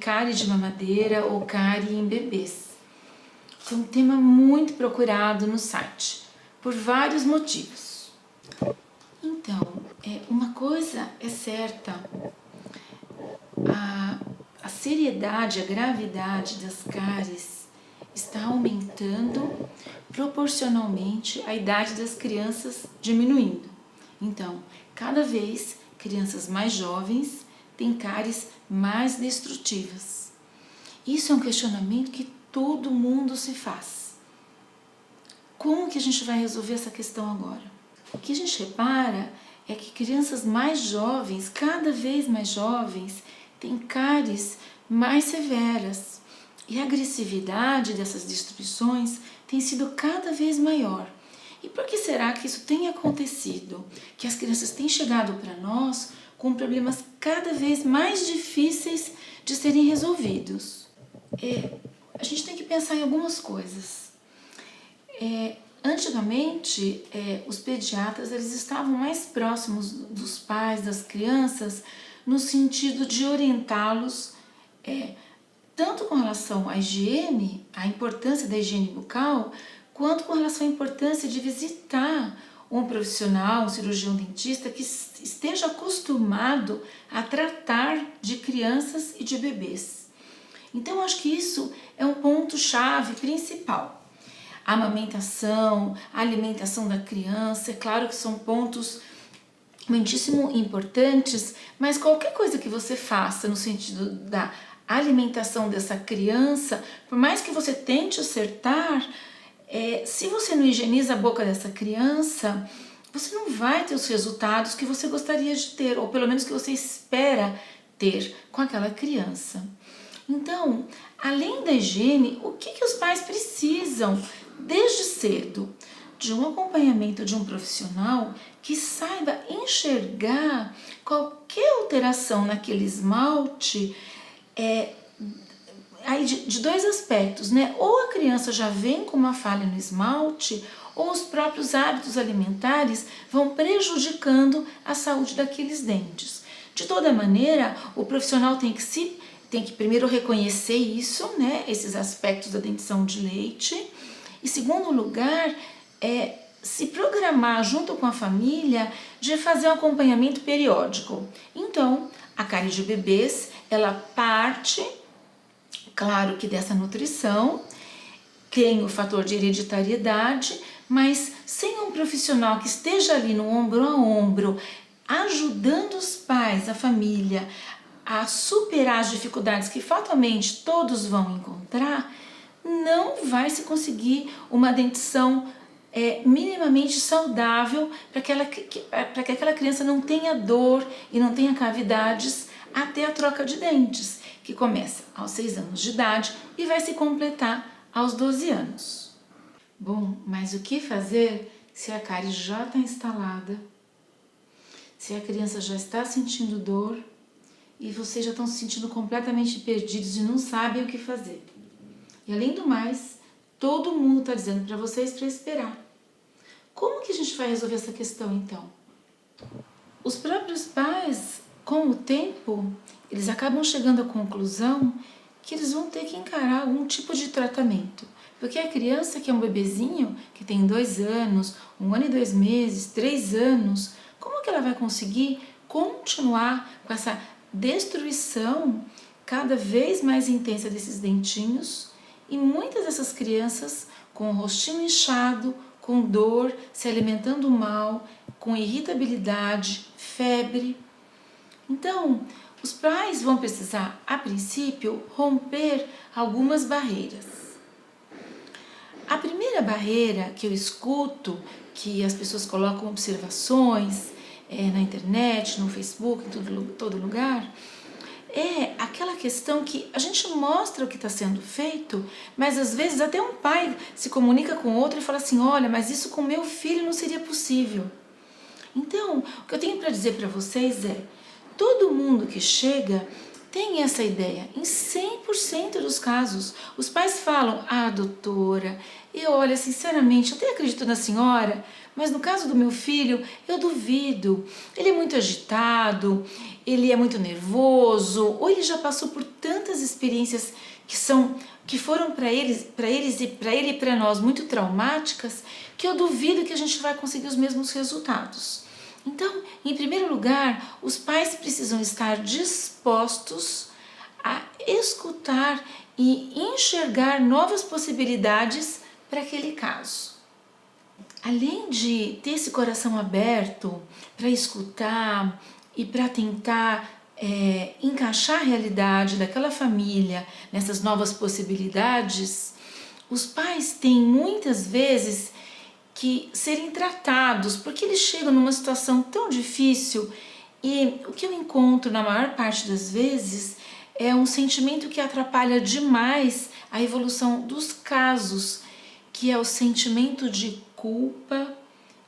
cárie de mamadeira ou cárie em bebês. É um tema muito procurado no site, por vários motivos. Então, uma coisa é certa, a seriedade, a gravidade das cáries está aumentando proporcionalmente à idade das crianças diminuindo. Então, cada vez crianças mais jovens têm cáries mais destrutivas. Isso é um questionamento que todo mundo se faz. Como que a gente vai resolver essa questão agora? O que a gente repara é que crianças mais jovens, cada vez mais jovens, têm cáries mais severas. E a agressividade dessas destruições tem sido cada vez maior. E por que será que isso tem acontecido? Que as crianças têm chegado para nós com problemas cada vez mais difíceis de serem resolvidos. A gente tem que pensar em algumas coisas. Antigamente, os pediatras eles estavam mais próximos dos pais, das crianças, no sentido de orientá-los tanto com relação à higiene, à importância da higiene bucal, quanto com relação à importância de visitar um profissional, um cirurgião dentista que esteja acostumado a tratar de crianças e de bebês. Então, acho que isso é um ponto-chave principal. A amamentação, a alimentação da criança, é claro que são pontos muitíssimo importantes, mas qualquer coisa que você faça no sentido da alimentação dessa criança, por mais que você tente acertar, se você não higieniza a boca dessa criança, você não vai ter os resultados que você gostaria de ter, ou pelo menos que você espera ter com aquela criança. Então, além da higiene, o que os pais precisam desde cedo? De um acompanhamento de um profissional que saiba enxergar qualquer alteração naquele esmalte, aí de dois aspectos, né? Ou a criança já vem com uma falha no esmalte, ou os próprios hábitos alimentares vão prejudicando a saúde daqueles dentes. De toda maneira, o profissional tem que primeiro reconhecer isso, né? Esses aspectos da dentição de leite. E segundo lugar, se programar junto com a família de fazer um acompanhamento periódico. Então, a cárie de bebês, ela parte, claro que dessa nutrição, tem o fator de hereditariedade, mas sem um profissional que esteja ali no ombro a ombro, ajudando os pais, a família, a superar as dificuldades que fatalmente todos vão encontrar, não vai se conseguir uma dentição minimamente saudável para que aquela criança não tenha dor e não tenha cavidades até a troca de dentes, que começa aos 6 anos de idade e vai se completar aos 12 anos. Bom, mas o que fazer se a cárie já está instalada, se a criança já está sentindo dor e vocês já estão se sentindo completamente perdidos e não sabem o que fazer? E além do mais, todo mundo está dizendo para vocês para esperar. Como que a gente vai resolver essa questão então? Os próprios pais, com o tempo, eles acabam chegando à conclusão que eles vão ter que encarar algum tipo de tratamento. Porque a criança que é um bebezinho, que tem 2 anos, 1 ano e 2 meses, 3 anos, como que ela vai conseguir continuar com essa destruição cada vez mais intensa desses dentinhos? E muitas dessas crianças com o rostinho inchado, com dor, se alimentando mal, com irritabilidade, febre. Então, os pais vão precisar, a princípio, romper algumas barreiras. A primeira barreira que eu escuto, que as pessoas colocam observações na internet, no Facebook, em todo lugar, é aquela questão que a gente mostra o que está sendo feito, mas às vezes até um pai se comunica com outro e fala assim, olha, mas isso com meu filho não seria possível. Então, o que eu tenho para dizer para vocês é, todo mundo que chega tem essa ideia, em 100% dos casos. Os pais falam, doutora, eu olha, sinceramente, eu até acredito na senhora, mas no caso do meu filho, eu duvido. Ele é muito agitado, ele é muito nervoso, ou ele já passou por tantas experiências que foram para ele e para nós muito traumáticas, que eu duvido que a gente vai conseguir os mesmos resultados. Então, em primeiro lugar, os pais precisam estar dispostos a escutar e enxergar novas possibilidades para aquele caso. Além de ter esse coração aberto para escutar e para tentar encaixar a realidade daquela família nessas novas possibilidades, os pais têm muitas vezes que serem tratados, porque eles chegam numa situação tão difícil e o que eu encontro na maior parte das vezes é um sentimento que atrapalha demais a evolução dos casos, que é o sentimento de culpa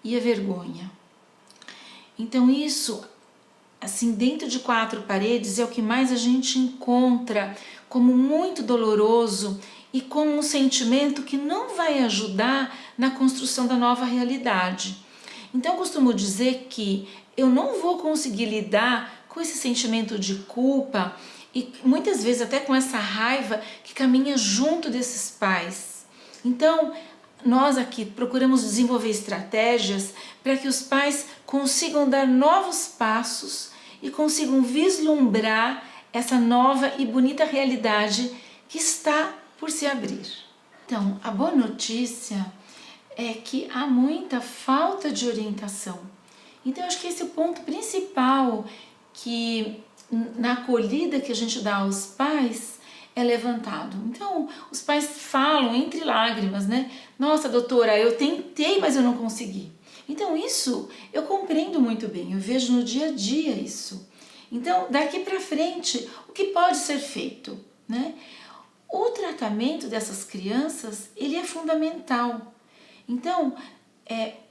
e a vergonha. Então isso, assim, dentro de 4 paredes é o que mais a gente encontra como muito doloroso e como um sentimento que não vai ajudar na construção da nova realidade. Então eu costumo dizer que eu não vou conseguir lidar com esse sentimento de culpa e muitas vezes até com essa raiva que caminha junto desses pais. Então, nós aqui procuramos desenvolver estratégias para que os pais consigam dar novos passos e consigam vislumbrar essa nova e bonita realidade que está por se abrir. Então, a boa notícia é que há muita falta de orientação. Então, acho que esse é o ponto principal que na acolhida que a gente dá aos pais é levantado. Então, os pais falam entre lágrimas, né? Nossa, doutora, eu tentei, mas eu não consegui. Então, isso eu compreendo muito bem, eu vejo no dia a dia isso. Então, daqui para frente, o que pode ser feito, né? O tratamento dessas crianças, ele é fundamental. Então,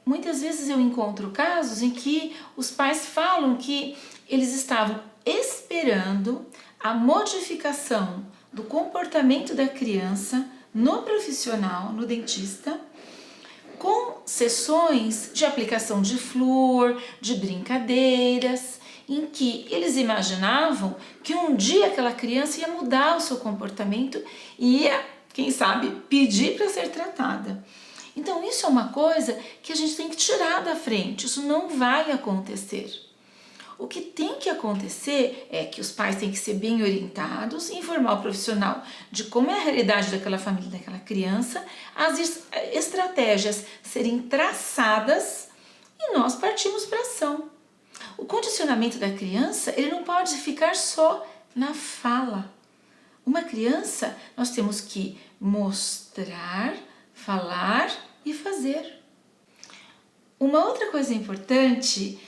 muitas vezes eu encontro casos em que os pais falam que eles estavam esperando a modificação do comportamento da criança no profissional, no dentista, com sessões de aplicação de flúor, de brincadeiras, em que eles imaginavam que um dia aquela criança ia mudar o seu comportamento e ia, quem sabe, pedir para ser tratada. Então isso é uma coisa que a gente tem que tirar da frente, isso não vai acontecer. O que tem que acontecer é que os pais têm que ser bem orientados, informar o profissional de como é a realidade daquela família, daquela criança, as estratégias serem traçadas e nós partimos para a ação. O condicionamento da criança, ele não pode ficar só na fala. Uma criança, nós temos que mostrar, falar e fazer. Uma outra coisa importante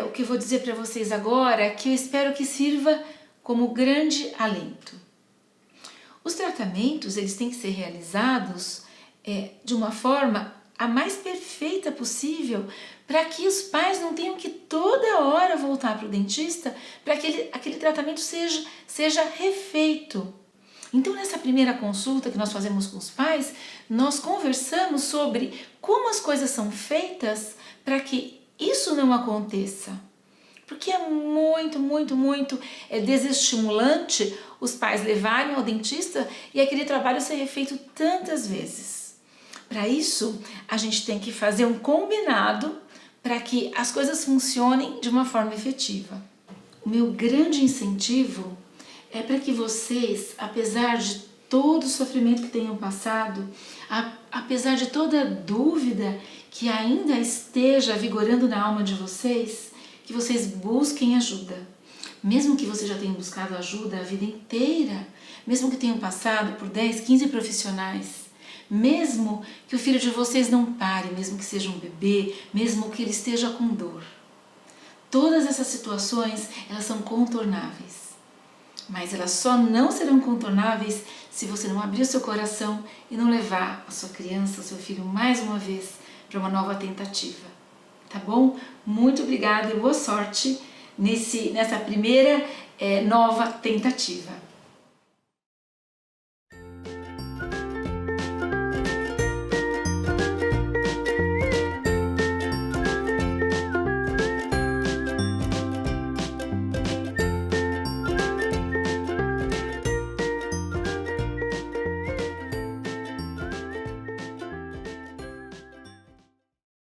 o que eu vou dizer para vocês agora, que eu espero que sirva como grande alento. Os tratamentos, eles têm que ser realizados de uma forma a mais perfeita possível, para que os pais não tenham que toda hora voltar para o dentista para que aquele tratamento seja refeito. Então, nessa primeira consulta que nós fazemos com os pais, nós conversamos sobre como as coisas são feitas para que isso não aconteça, porque é muito desestimulante os pais levarem ao dentista e aquele trabalho ser refeito tantas vezes. Para isso, a gente tem que fazer um combinado para que as coisas funcionem de uma forma efetiva. O meu grande incentivo é para que vocês, apesar de todo o sofrimento que tenham passado, apesar de toda a dúvida que ainda esteja vigorando na alma de vocês, que vocês busquem ajuda. Mesmo que vocês já tenham buscado ajuda a vida inteira, mesmo que tenham passado por 10, 15 profissionais, mesmo que o filho de vocês não pare, mesmo que seja um bebê, mesmo que ele esteja com dor. Todas essas situações, elas são contornáveis. Mas elas só não serão contornáveis se você não abrir o seu coração e não levar a sua criança, o seu filho, mais uma vez para uma nova tentativa. Tá bom? Muito obrigada e boa sorte nessa primeira nova tentativa.